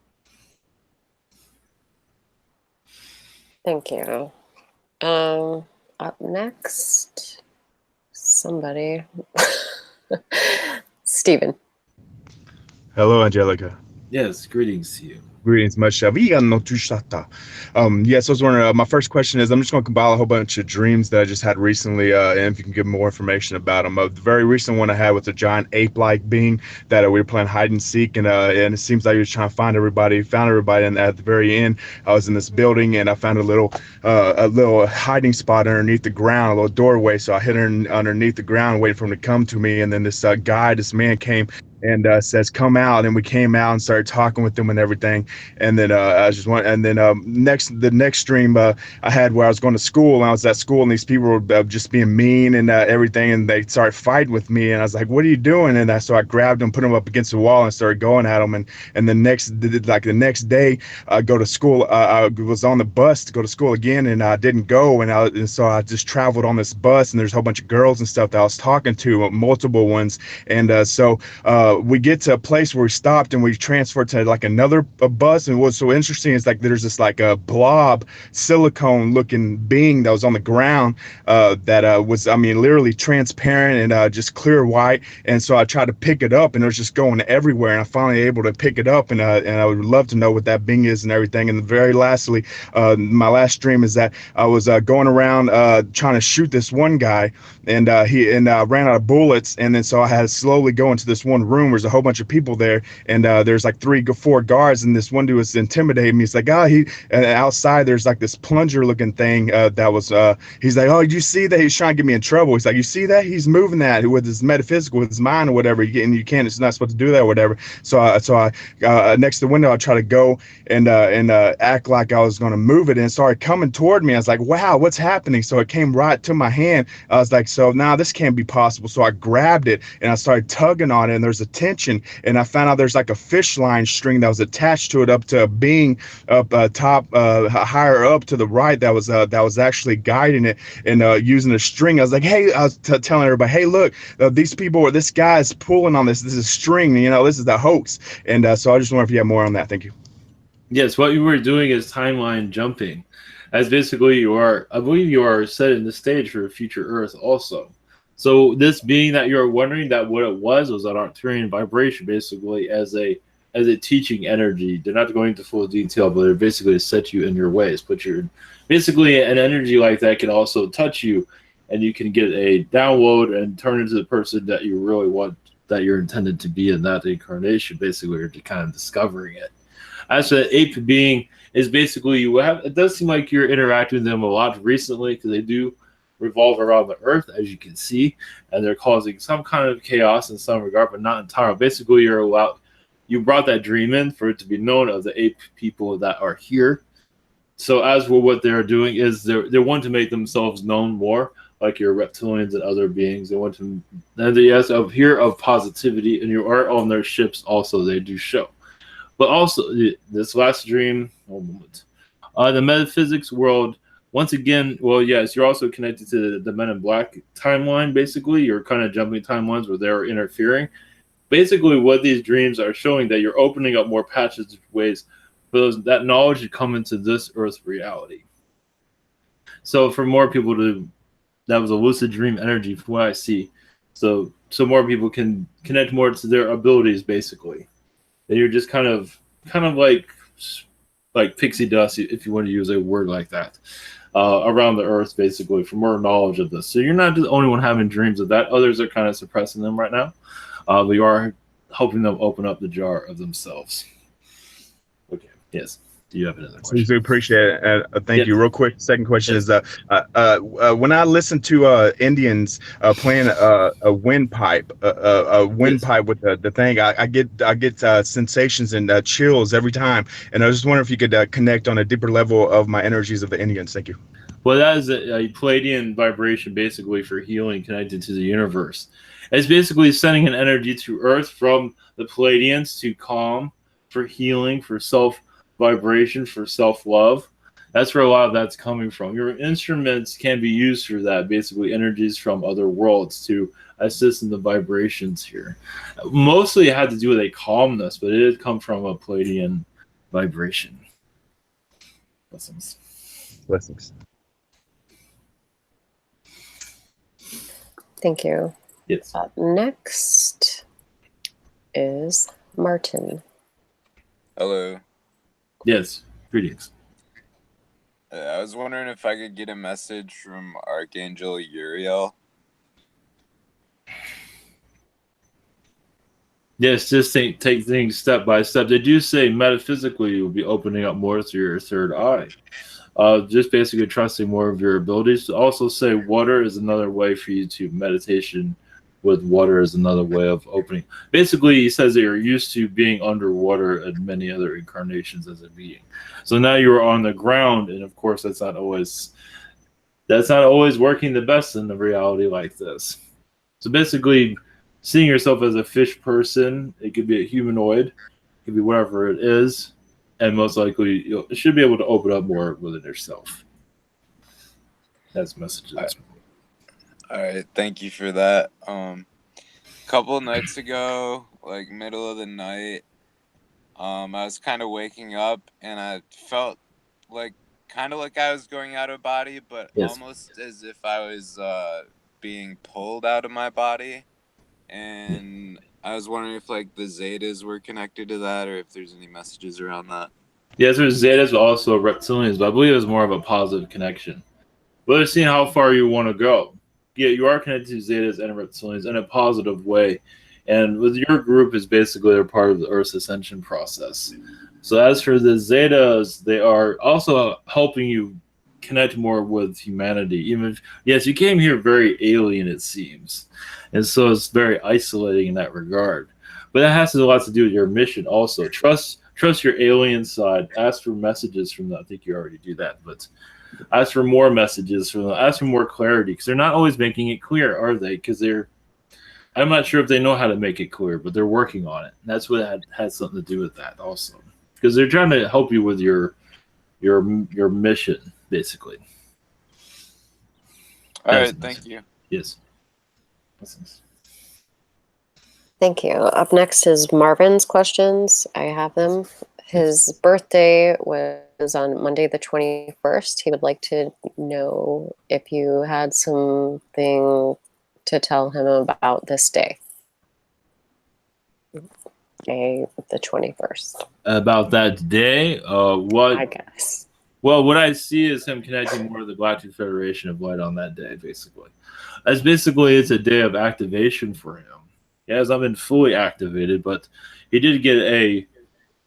Thank you. Up next, somebody. Stephen. Hello, Angelica. Yes, greetings to you. Greetings, much. Yes, I was wondering, my first question is, I'm just going to compile a whole bunch of dreams that I just had recently, and if you can give more information about them. The very recent one I had was a giant ape-like being that we were playing hide and seek, and it seems like he was trying to find everybody, found everybody, and at the very end, I was in this building, and I found a little hiding spot underneath the ground, a little doorway, so I hid underneath the ground, waiting for him to come to me, and then this man came and says, "Come out," and we came out and started talking with them and everything. And then the next dream I had where I was going to school, and I was at school, and these people were just being mean and everything, and they started fighting with me, and I was like, "What are you doing?" And so I grabbed them, put them up against the wall, and started going at them. And the next day, I go to school. I was on the bus to go to school again, and I didn't go, and so I just traveled on this bus, and there's a whole bunch of girls and stuff that I was talking to, multiple ones, and so we get to a place where we stopped, and we transferred to like another bus. And what's so interesting is like there's this like a blob silicone looking being that was on the ground that was, I mean, literally transparent and just clear white. And so I tried to pick it up, and it was just going everywhere, and I finally able to pick it up, and I would love to know what that being is and everything. And very lastly, my last dream is that I was going around trying to shoot this one guy, and he ran out of bullets, and then so I had to slowly go into this one room. There's a whole bunch of people there, and there's like 4 guards, and this one dude was intimidating me. He's like, and outside there's like this plunger looking thing that was he's like, "Oh, you see that?" He's trying to get me in trouble. He's like, "You see that? He's moving that with his metaphysical, with his mind or whatever, and you can't, it's not supposed to do that or whatever." So I next to the window, I try to go and act like I was going to move it, and it started coming toward me. I was like, "Wow, what's happening?" So it came right to my hand. I was like, "So now this can't be possible." So I grabbed it and I started tugging on it, and there's a attention, and I found out there's like a fish line string that was attached to it up to a being up top, higher up to the right, that was actually guiding it and using a string. I was like, hey, I was telling everybody, hey, look, these people, or this guy is pulling on this. This is string, you know, this is the hoax. And so I just wonder if you have more on that. Thank you. Yes, what you were doing is timeline jumping, as basically you are, I believe you are setting the stage for a future Earth also. So this being that you're wondering that what it was an Arcturian vibration, basically as a teaching energy. They're not going into full detail, but they're basically to set you in your ways. But you're basically, an energy like that can also touch you, and you can get a download and turn into the person that you really want, that you're intended to be in that incarnation. Basically, you're kind of discovering it. As for the ape being, is basically you have. It does seem like you're interacting with them a lot recently, because they do revolve around the Earth, as you can see, and they're causing some kind of chaos in some regard, but not entirely. Basically, you brought that dream in for it to be known of the ape people that are here. So as for what they're doing is they want to make themselves known more, like your reptilians and other beings. They want to, and yes, of positivity, and you are on their ships also. They do show. But also, this last dream, the metaphysics world, once again, well, yes, you're also connected to the Men in Black timeline, basically. You're kind of jumping timelines where they're interfering. Basically, what these dreams are showing, that you're opening up more ways for that knowledge to come into this Earth reality. So for more people that was a lucid dream energy from what I see. So more people can connect more to their abilities, basically. And you're just kind of like pixie dust, if you want to use a word like that, around the Earth, basically, for more knowledge of this. So you're not the only one having dreams of that. Others are kind of suppressing them right now. But you are helping them open up the jar of themselves. Okay. Yes. Do you have another question? We appreciate it. Thank you. Real quick, second question is when I listen to Indians playing a windpipe, pipe with the thing, I get sensations and chills every time. And I was just wondering if you could connect on a deeper level of my energies of the Indians. Thank you. Well, that is a Pleiadian vibration, basically, for healing connected to the universe. It's basically sending an energy to Earth from the Pleiadians to calm, for healing, for vibration, for self-love. That's where a lot of that's coming from. Your instruments can be used for that, basically energies from other worlds to assist in the vibrations here. Mostly it had to do with a calmness, but it did come from a Pleiadian vibration. Blessings. Blessings. Thank you. Yes. Up next is Martin. Hello. Yes. Greetings. I was wondering if I could get a message from Archangel Uriel. Yes, just take things step by step. They do say metaphysically you'll be opening up more to your third eye. Just basically trusting more of your abilities. To also say water is another way for you to meditation with water is another way of opening. Basically, he says that you're used to being underwater in many other incarnations as a being. So now you're on the ground, and of course that's not always working the best in a reality like this. So basically, seeing yourself as a fish person, it could be a humanoid, it could be whatever it is, and most likely you should be able to open up more within yourself. That's messages. All right, thank you for that. Couple nights ago, like middle of the night, I was kind of waking up and I felt like kind of like I was going out of body, but almost as if I was being pulled out of my body. And I was wondering if like the Zetas were connected to that, or if there's any messages around that. Yes, there's Zetas, but also reptilians, but I believe it's more of a positive connection. But they're seeing how far you want to go. Yeah, you are connected to Zetas and reptilians in a positive way. And with your group is basically they're part of the Earth's ascension process. So as for the Zetas, they are also helping you connect more with humanity. Even if, yes, you came here very alien, it seems. And so it's very isolating in that regard. But that has a lot to do with your mission also. Trust your alien side. Ask for messages from them. I think you already do that, but ask for more messages from them. Ask for more clarity, because they're not always making it clear, are they? Because they're I'm not sure if they know how to make it clear, but they're working on it. That's what had something to do with that also, because they're trying to help you with your mission, basically. All right, thank you. Yes. Thank you. Up next is Marvin's questions. I have them. His birthday was on Monday the 21st. He would like to know if you had something to tell him about this day. Day the 21st. About that day, what? I guess. Well, what I see is him connecting more to the Galactic Federation of Light on that day, basically. As basically, it's a day of activation for him. He hasn't been fully activated, but he did get an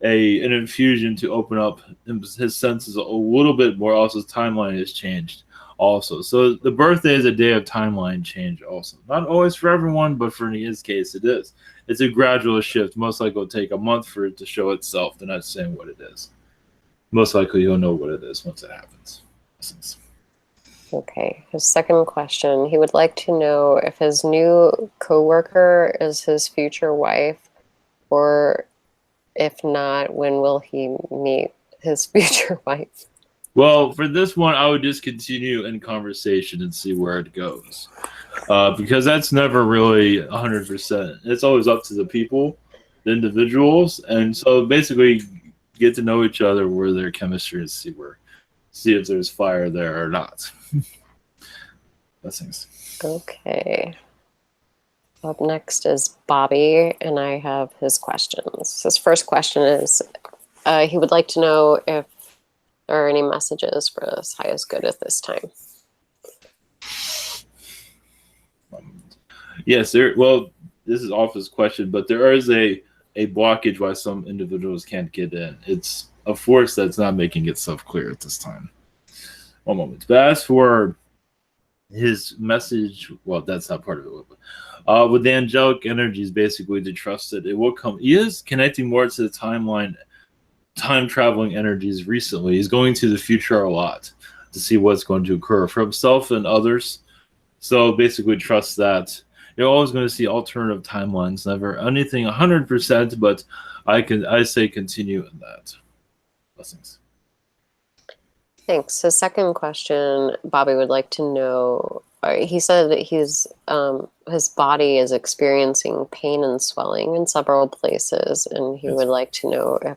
infusion to open up his senses a little bit more. Also, his timeline has changed also. So the birthday is a day of timeline change also. Not always for everyone, but for his case, it is. It's a gradual shift. Most likely it'll take a month for it to show itself. They're not saying what it is. Most likely you'll know what it is once it happens. Okay. His second question, he would like to know if his new coworker is his future wife, or if not, when will he meet his future wife? Well, for this one, I would just continue in conversation and see where it goes. Because that's never really 100%. It's always up to the people, the individuals. And so basically get to know each other, where their chemistry is, see if there's fire there or not. Blessings. Okay. Up next is Bobby, and I have his questions. His first question is, he would like to know if there are any messages for this highest good at this time. Yes, well, this is off his question, but there is a blockage why some individuals can't get in. It's a force that's not making itself clear at this time. One moment. But as for his message, well, that's not part of it. With the angelic energies, basically, to trust it will come. He is connecting more to the timeline, time-traveling energies recently. He's going to the future a lot to see what's going to occur for himself and others. So basically, trust that. You're always going to see alternative timelines, never anything 100%, but I say continue in that. Blessings. Thanks. His second question, Bobby would like to know, he said that his body is experiencing pain and swelling in several places, and he would like to know if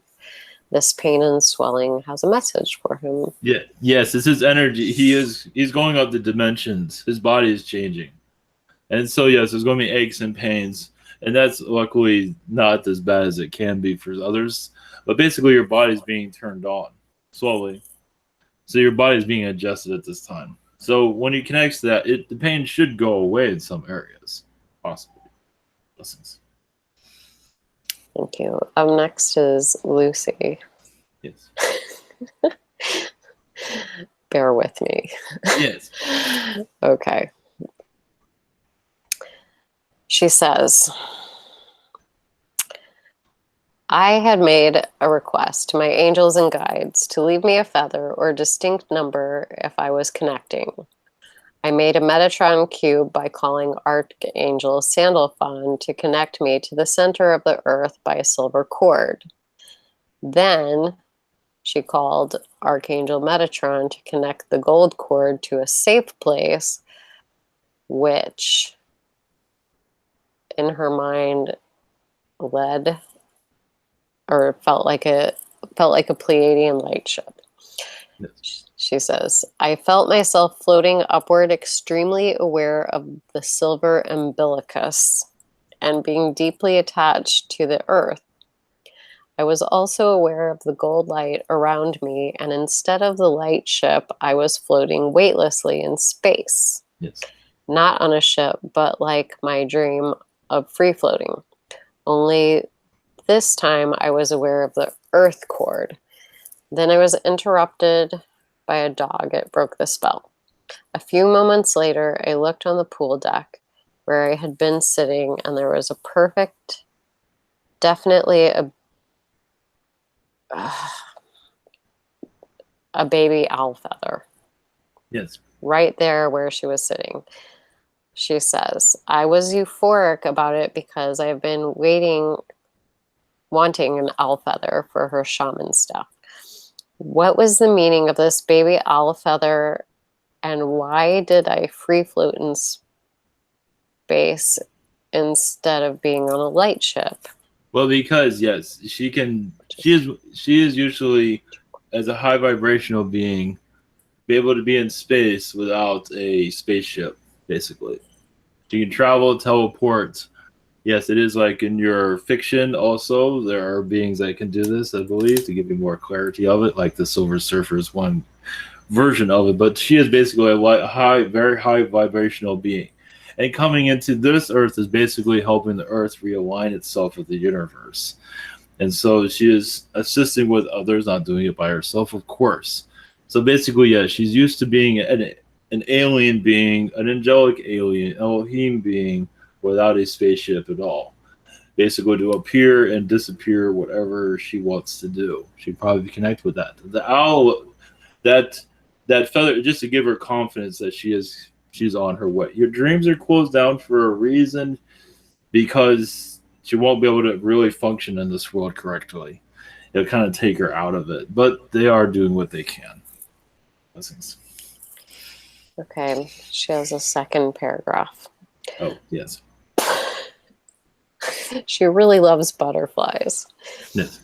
this pain and swelling has a message for him. Yeah. Yes, it's his energy. He's going up the dimensions. His body is changing. And so, yes, there's going to be aches and pains. And that's luckily not as bad as it can be for others. But basically, your body's being turned on slowly. So your body's being adjusted at this time. So when you connect to that, the pain should go away in some areas, possibly. Blessings. Thank you. Up next is Lucy. Yes. Bear with me. Yes. Okay. She says, I had made a request to my angels and guides to leave me a feather or distinct number if I was connecting. I made a Metatron cube by calling Archangel Sandalphon to connect me to the center of the earth by a silver cord. Then she called Archangel Metatron to connect the gold cord to a safe place, which in her mind led or felt like a Pleiadian light ship. Yes. She says, I felt myself floating upward, extremely aware of the silver umbilicus and being deeply attached to the earth. I was also aware of the gold light around me, and instead of the light ship, I was floating weightlessly in space. Yes. Not on a ship, but like my dream of free floating. Only this time I was aware of the earth cord. Then I was interrupted by a dog. It broke the spell. A few moments later, I looked on the pool deck where I had been sitting, and there was a perfect, definitely a baby owl feather. Yes. Right there where she was sitting. she says, I was euphoric about it because I've been wanting an owl feather for her shaman stuff. What was the meaning of this baby owl feather, and why did I free float in space instead of being on a light ship? Well, because yes, she is usually, as a high vibrational being, be able to be in space without a spaceship, basically. She can travel, teleport. Yes, it is like in your fiction also, there are beings that can do this, I believe, to give you more clarity of it, like the Silver Surfer is one version of it. But she is basically a very high vibrational being. And coming into this Earth is basically helping the Earth realign itself with the universe. And so she is assisting with others, not doing it by herself, of course. So basically, yeah, she's used to being an alien being, an angelic alien, Elohim being, without a spaceship at all. Basically to appear and disappear whatever she wants to do. She'd probably connect with that. The owl, that feather, just to give her confidence that she's on her way. Your dreams are closed down for a reason, because she won't be able to really function in this world correctly. It'll kind of take her out of it. But they are doing what they can. Blessings. Okay, she has a second paragraph. Oh, yes. She really loves butterflies. Yes.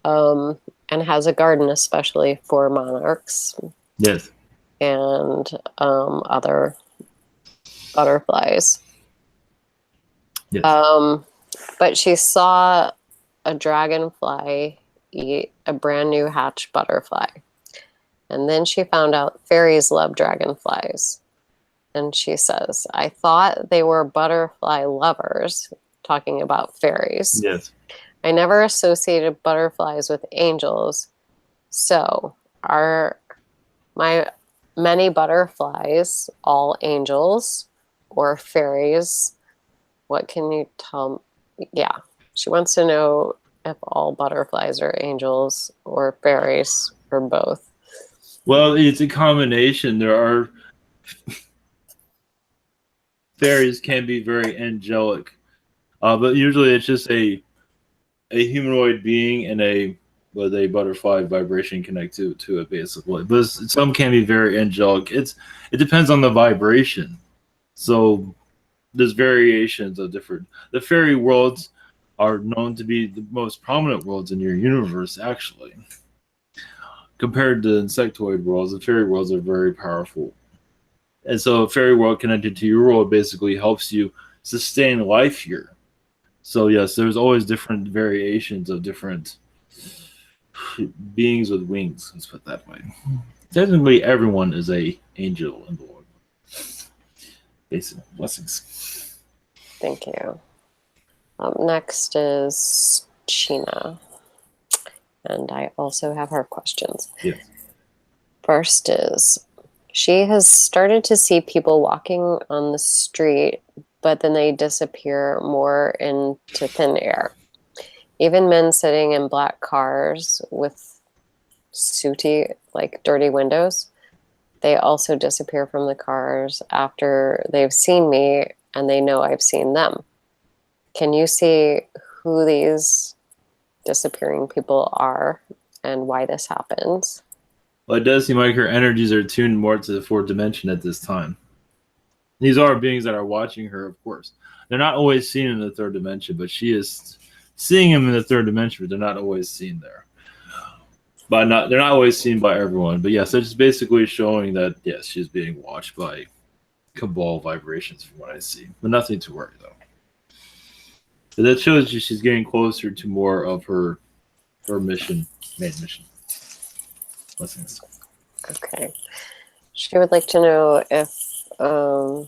And has a garden especially for monarchs. Yes. And other butterflies. Yes. But she saw a dragonfly eat a brand new hatched butterfly. And then she found out fairies love dragonflies. And she says, I thought they were butterfly lovers, talking about fairies. Yes. I never associated butterflies with angels. So are my many butterflies all angels or fairies? What can you tell me? Yeah, she wants to know if all butterflies are angels or fairies or both. Well, it's a combination. There are fairies can be very angelic, but usually it's just a humanoid being and with a butterfly vibration connected to it, basically. But some can be very angelic. It depends on the vibration. So there's variations of different. The fairy worlds are known to be the most prominent worlds in your universe, actually. Compared to insectoid worlds, the fairy worlds are very powerful. And so a fairy world connected to your world basically helps you sustain life here. So yes, there's always different variations of different beings with wings. Let's put it that way. Technically, everyone is a angel in the Lord. Basic blessings. Thank you. Next is Sheena. And I also have her questions. Yes. First is, she has started to see people walking on the street, but then they disappear more into thin air. Even men sitting in black cars with sooty, like dirty windows, they also disappear from the cars after they've seen me and they know I've seen them. Can you see who these disappearing people are and why this happens? Well, it does seem like her energies are tuned more to the fourth dimension at this time. These are beings that are watching her, of course. They're not always seen in the third dimension, but she is seeing them in the third dimension, but they're not always seen there. They're not always seen by everyone. But yes, it's basically showing that, yes, she's being watched by cabal vibrations from what I see. But nothing to worry, though. But that shows you she's getting closer to more of her mission, main mission. Blessings. Okay. She would like to know if, I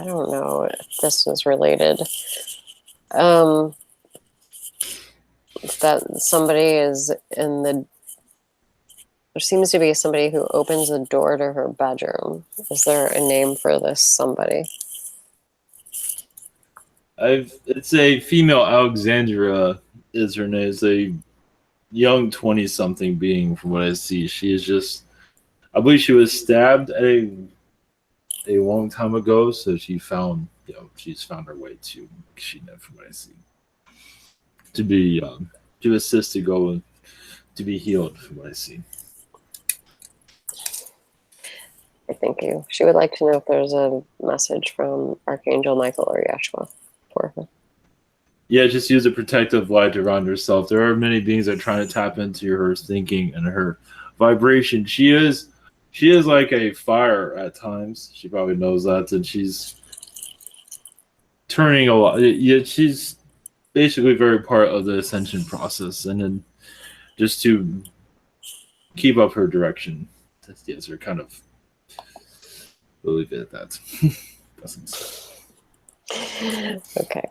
don't know if this is related, that somebody is there seems to be somebody who opens the door to her bedroom. Is there a name for this somebody? It's a female. Alexandra is her name. It's a young 20-something being from what I see. She is just, I believe she was stabbed at a long time ago, so she's found her way to Kashina, from what I see, to be to assist to go and to be healed, from what I see. Thank you. She would like to know if there's a message from Archangel Michael or Yeshua for her. Yeah, just use a protective light around yourself. There are many beings that are trying to tap into her thinking and her vibration. She is like a fire at times. She probably knows that, and she's turning a lot. Yeah, she's basically very part of the ascension process, and then just to keep up her direction. Yes, her kind of. We'll leave it at that. Okay.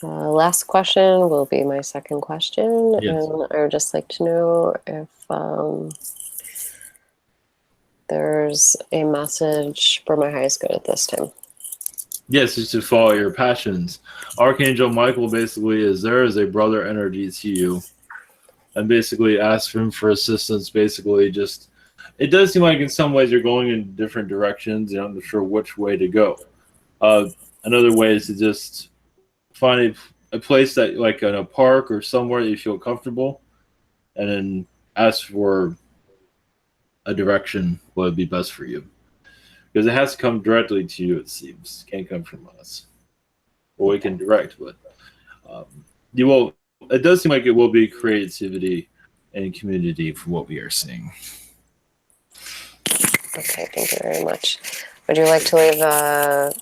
Last question will be my second question, Yes. and I would just like to know if there's a message for my highest good at this time. Yes, it's to follow your passions. Archangel Michael basically is there as a brother energy to you, and basically ask him for assistance. Basically, just it does seem like in some ways you're going in different directions. You're not sure which way to go. Another way is to just find a place that, like in a park or somewhere that you feel comfortable, and then ask for a direction what would be best for you. Because it has to come directly to you, it seems. It can't come from us. Well, we can direct, but you will. It does seem like it will be creativity and community for what we are seeing. Okay, thank you very much. Would you like to leave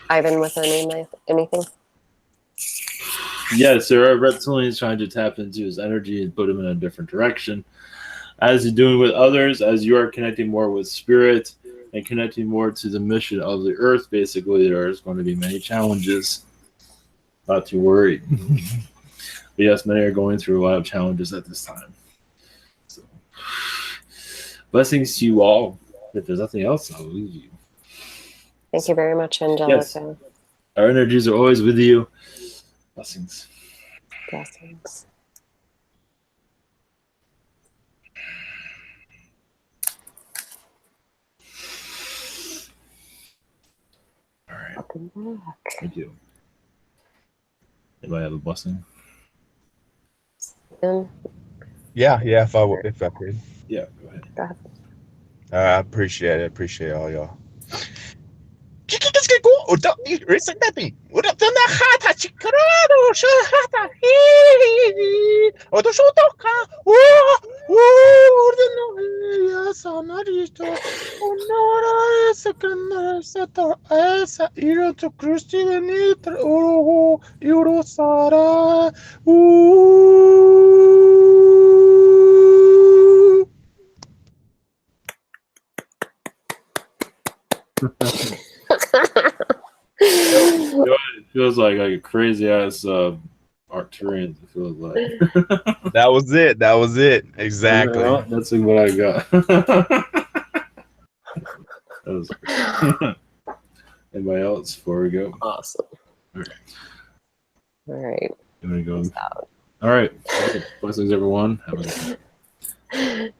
Ivan with anything? Yes, there are reptilians trying to tap into his energy and put him in a different direction. As you're doing with others, as you are connecting more with spirit and connecting more to the mission of the earth, basically, there's going to be many challenges. Not too worried. But yes, many are going through a lot of challenges at this time. So, blessings to you all. If there's nothing else, I'll leave you. Thank you very much, Angelica. Yes. Our energies are always with you. Blessings. Blessings. All right. Welcome back. Thank you. Anybody have a blessing? Yeah, if I could. Yeah, go ahead. Go ahead. I appreciate it. Appreciate all y'all. It feels like a crazy ass Arcturian. It feels like That was it. Exactly. Well, that's what I got. That was great. Anybody else before we go? Awesome. All right. All right. You want to go? All right. Blessings, everyone. Have a good night.